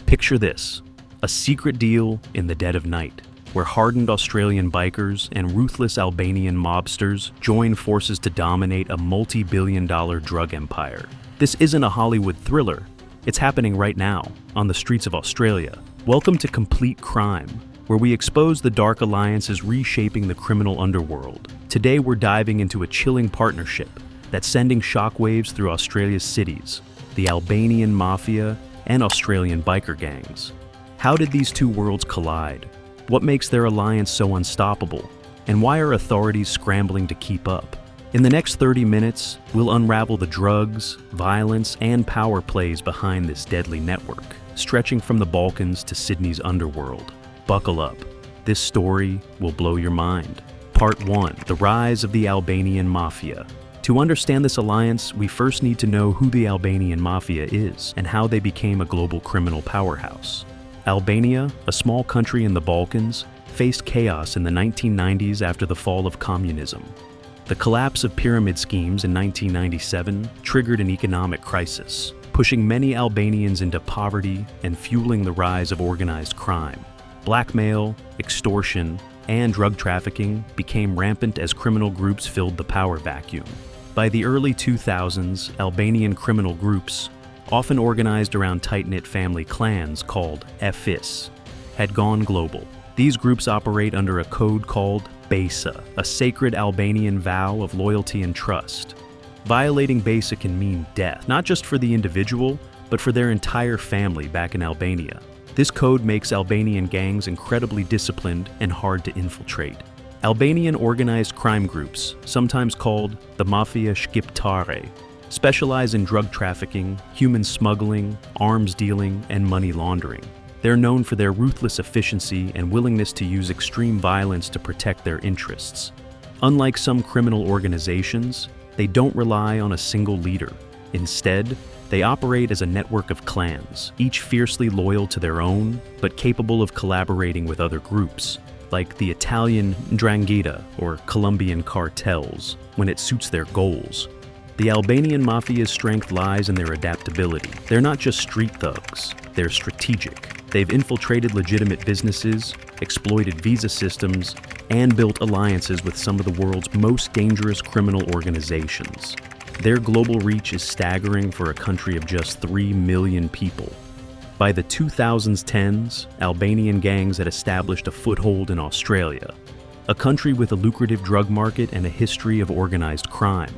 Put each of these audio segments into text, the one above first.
Picture this, a secret deal in the dead of night, where hardened Australian bikers and ruthless Albanian mobsters join forces to dominate a multi-billion-dollar drug empire. This isn't a Hollywood thriller. It's happening right now, on the streets of Australia. Welcome to Complete Crime, where we expose the dark alliances reshaping the criminal underworld. Today we're diving into a chilling partnership that's sending shockwaves through Australia's cities, the Albanian Mafia and Australian biker gangs. How did these two worlds collide? What makes their alliance so unstoppable? And why are authorities scrambling to keep up? In the next 30 minutes, we'll unravel the drugs, violence, and power plays behind this deadly network, stretching from the Balkans to Sydney's underworld. Buckle up. This story will blow your mind. Part 1. The Rise of the Albanian Mafia. To understand this alliance, we first need to know who the Albanian Mafia is and how they became a global criminal powerhouse. Albania, a small country in the Balkans, faced chaos in the 1990s after the fall of communism. The collapse of pyramid schemes in 1997 triggered an economic crisis, pushing many Albanians into poverty and fueling the rise of organized crime. Blackmail, extortion, and drug trafficking became rampant as criminal groups filled the power vacuum. By the early 2000s, Albanian criminal groups, often organized around tight-knit family clans called FIS, had gone global. These groups operate under a code called Besa, a sacred Albanian vow of loyalty and trust. Violating Besa can mean death, not just for the individual, but for their entire family back in Albania. This code makes Albanian gangs incredibly disciplined and hard to infiltrate. Albanian organized crime groups, sometimes called the Mafia Shqiptare, specialize in drug trafficking, human smuggling, arms dealing, and money laundering. They're known for their ruthless efficiency and willingness to use extreme violence to protect their interests. Unlike some criminal organizations, they don't rely on a single leader. Instead, they operate as a network of clans, each fiercely loyal to their own, but capable of collaborating with other groups, like the Italian 'Ndrangheta or Colombian cartels, when it suits their goals. The Albanian Mafia's strength lies in their adaptability. They're not just street thugs, they're strategic. They've infiltrated legitimate businesses, exploited visa systems, and built alliances with some of the world's most dangerous criminal organizations. Their global reach is staggering for a country of just 3 million people. By the 2010s, Albanian gangs had established a foothold in Australia, a country with a lucrative drug market and a history of organized crime.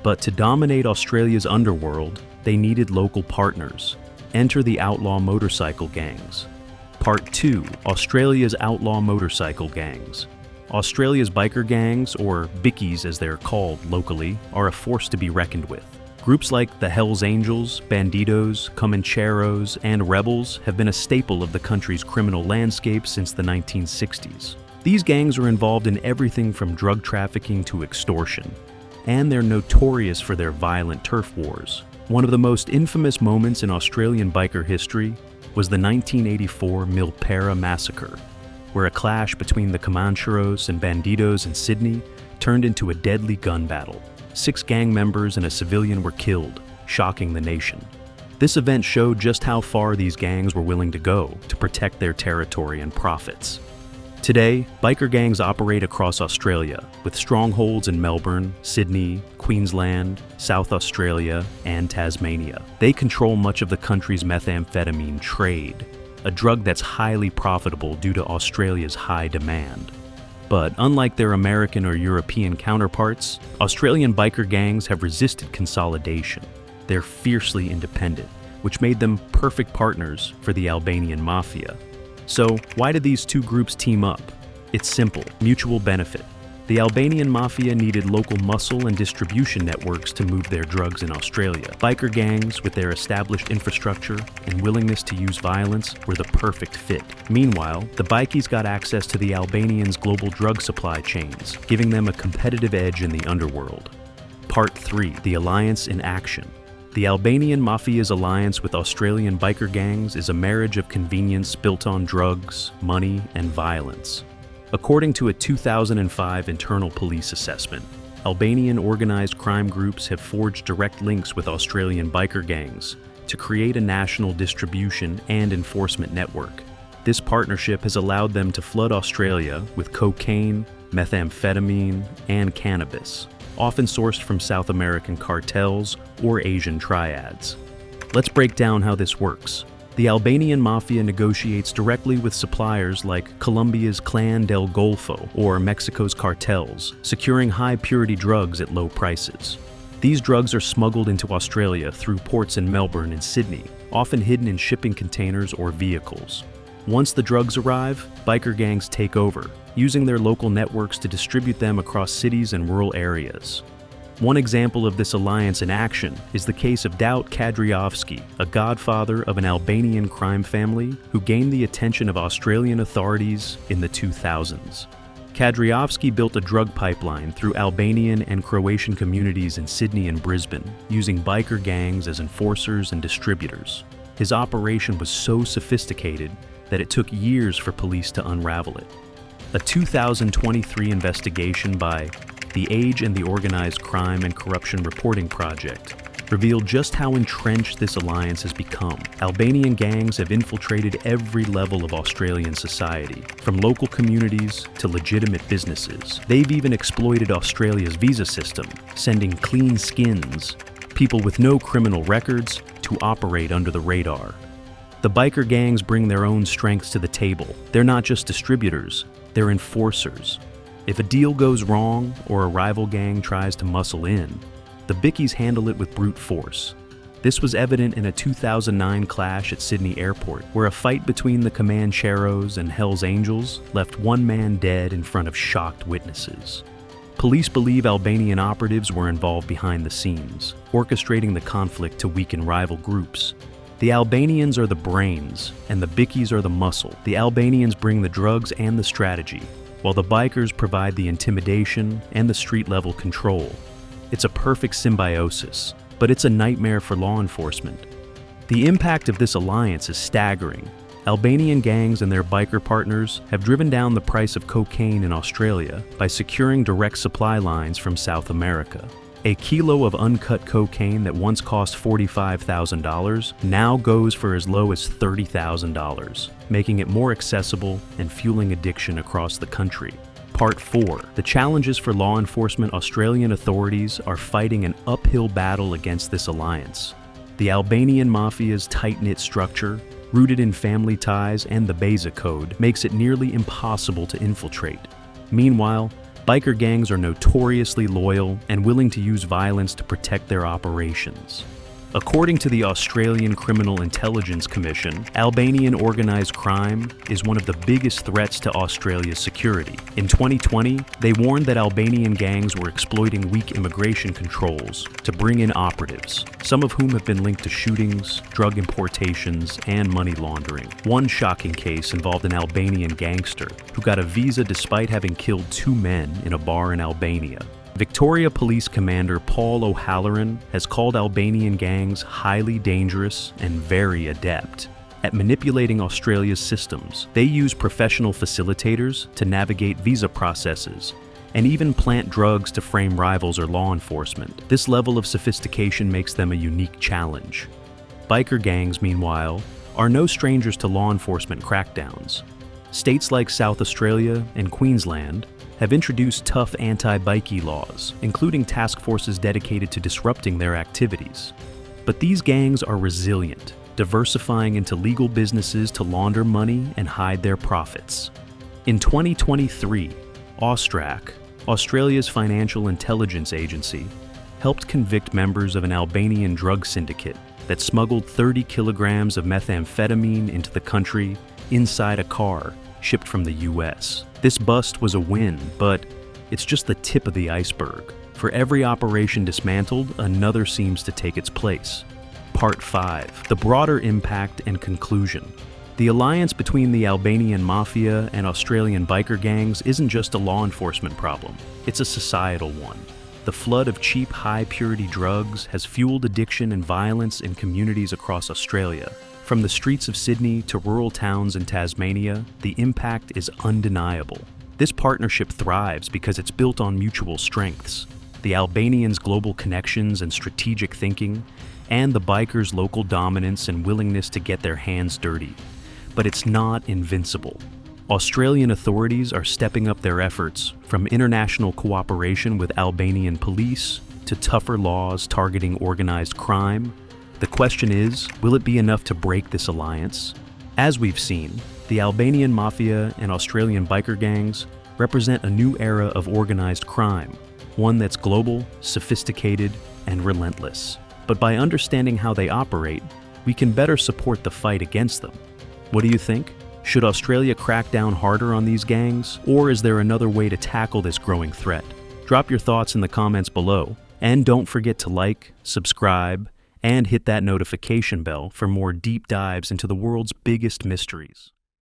But to dominate Australia's underworld, they needed local partners. Enter the Outlaw Motorcycle gangs. Part 2. Australia's Outlaw Motorcycle gangs. Australia's biker gangs, or bickies as they're called locally, are a force to be reckoned with. Groups like the Hells Angels, Bandidos, Comancheros, and Rebels have been a staple of the country's criminal landscape since the 1960s. These gangs are involved in everything from drug trafficking to extortion, and they're notorious for their violent turf wars. One of the most infamous moments in Australian biker history was the 1984 Milpera massacre, where a clash between the Comancheros and Bandidos in Sydney turned into a deadly gun battle. 6 gang members and a civilian were killed, shocking the nation. This event showed just how far these gangs were willing to go to protect their territory and profits. Today, biker gangs operate across Australia, with strongholds in Melbourne, Sydney, Queensland, South Australia, and Tasmania. They control much of the country's methamphetamine trade, a drug that's highly profitable due to Australia's high demand. But unlike their American or European counterparts, Australian biker gangs have resisted consolidation. They're fiercely independent, which made them perfect partners for the Albanian Mafia. So, why did these two groups team up? It's simple: mutual benefit. The Albanian Mafia needed local muscle and distribution networks to move their drugs in Australia. Biker gangs, with their established infrastructure and willingness to use violence, were the perfect fit. Meanwhile, the bikies got access to the Albanians' global drug supply chains, giving them a competitive edge in the underworld. Part 3. The Alliance in Action. The Albanian Mafia's alliance with Australian biker gangs is a marriage of convenience built on drugs, money, and violence. According to a 2005 internal police assessment, Albanian organized crime groups have forged direct links with Australian biker gangs, to create a national distribution and enforcement network. This partnership has allowed them to flood Australia with cocaine, methamphetamine, and cannabis, often sourced from South American cartels or Asian triads. Let's break down how this works. The Albanian Mafia negotiates directly with suppliers like Colombia's Clan del Golfo or Mexico's cartels, securing high-purity drugs at low prices. These drugs are smuggled into Australia through ports in Melbourne and Sydney, often hidden in shipping containers or vehicles. Once the drugs arrive, biker gangs take over, using their local networks to distribute them across cities and rural areas. One example of this alliance in action is the case of Daut Kadriovski, a godfather of an Albanian crime family who gained the attention of Australian authorities in the 2000s. Kadriovski built a drug pipeline through Albanian and Croatian communities in Sydney and Brisbane, using biker gangs as enforcers and distributors. His operation was so sophisticated that it took years for police to unravel it. A 2023 investigation by the Age and the Organized Crime and Corruption Reporting Project revealed just how entrenched this alliance has become. Albanian gangs have infiltrated every level of Australian society, from local communities to legitimate businesses. They've even exploited Australia's visa system, sending clean skins, people with no criminal records, to operate under the radar. The biker gangs bring their own strengths to the table. They're not just distributors, they're enforcers. If a deal goes wrong or a rival gang tries to muscle in, the bickies handle it with brute force. This was evident in a 2009 clash at Sydney Airport, where a fight between the Comancheros and Hells Angels left one man dead in front of shocked witnesses. Police believe Albanian operatives were involved behind the scenes, orchestrating the conflict to weaken rival groups. The Albanians are the brains, and the bickies are the muscle. The Albanians bring the drugs and the strategy, while the bikers provide the intimidation and the street-level control. It's a perfect symbiosis, but it's a nightmare for law enforcement. The impact of this alliance is staggering. Albanian gangs and their biker partners have driven down the price of cocaine in Australia by securing direct supply lines from South America. A kilo of uncut cocaine that once cost $45,000 now goes for as low as $30,000, making it more accessible and fueling addiction across the country. Part 4. The challenges for law enforcement. Australian authorities are fighting an uphill battle against this alliance. The Albanian Mafia's tight-knit structure, rooted in family ties and the Besa Code, makes it nearly impossible to infiltrate. Meanwhile, biker gangs are notoriously loyal and willing to use violence to protect their operations. According to the Australian Criminal Intelligence Commission, Albanian organized crime is one of the biggest threats to Australia's security. In 2020, they warned that Albanian gangs were exploiting weak immigration controls to bring in operatives, some of whom have been linked to shootings, drug importations, and money laundering. One shocking case involved an Albanian gangster who got a visa despite having killed 2 men in a bar in Albania. Victoria Police Commander Paul O'Halloran has called Albanian gangs highly dangerous and very adept at manipulating Australia's systems. They use professional facilitators to navigate visa processes and even plant drugs to frame rivals or law enforcement. This level of sophistication makes them a unique challenge. Biker gangs, meanwhile, are no strangers to law enforcement crackdowns. States like South Australia and Queensland have introduced tough anti-bikie laws, including task forces dedicated to disrupting their activities. But these gangs are resilient, diversifying into legal businesses to launder money and hide their profits. In 2023, Austrac, Australia's financial intelligence agency, helped convict members of an Albanian drug syndicate that smuggled 30 kilograms of methamphetamine into the country inside a car shipped from the US. This bust was a win, but it's just the tip of the iceberg. For every operation dismantled, another seems to take its place. Part 5. The broader impact and conclusion. The alliance between the Albanian Mafia and Australian biker gangs isn't just a law enforcement problem, it's a societal one. The flood of cheap, high-purity drugs has fueled addiction and violence in communities across Australia. From the streets of Sydney to rural towns in Tasmania, the impact is undeniable. This partnership thrives because it's built on mutual strengths: the Albanians' global connections and strategic thinking, and the bikers' local dominance and willingness to get their hands dirty. But it's not invincible. Australian authorities are stepping up their efforts, from international cooperation with Albanian police to tougher laws targeting organized crime. The question is, will it be enough to break this alliance? As we've seen, the Albanian Mafia and Australian biker gangs represent a new era of organized crime, one that's global, sophisticated, and relentless. But by understanding how they operate, we can better support the fight against them. What do you think? Should Australia crack down harder on these gangs, or is there another way to tackle this growing threat? Drop your thoughts in the comments below, and don't forget to like, subscribe, and hit that notification bell for more deep dives into the world's biggest mysteries.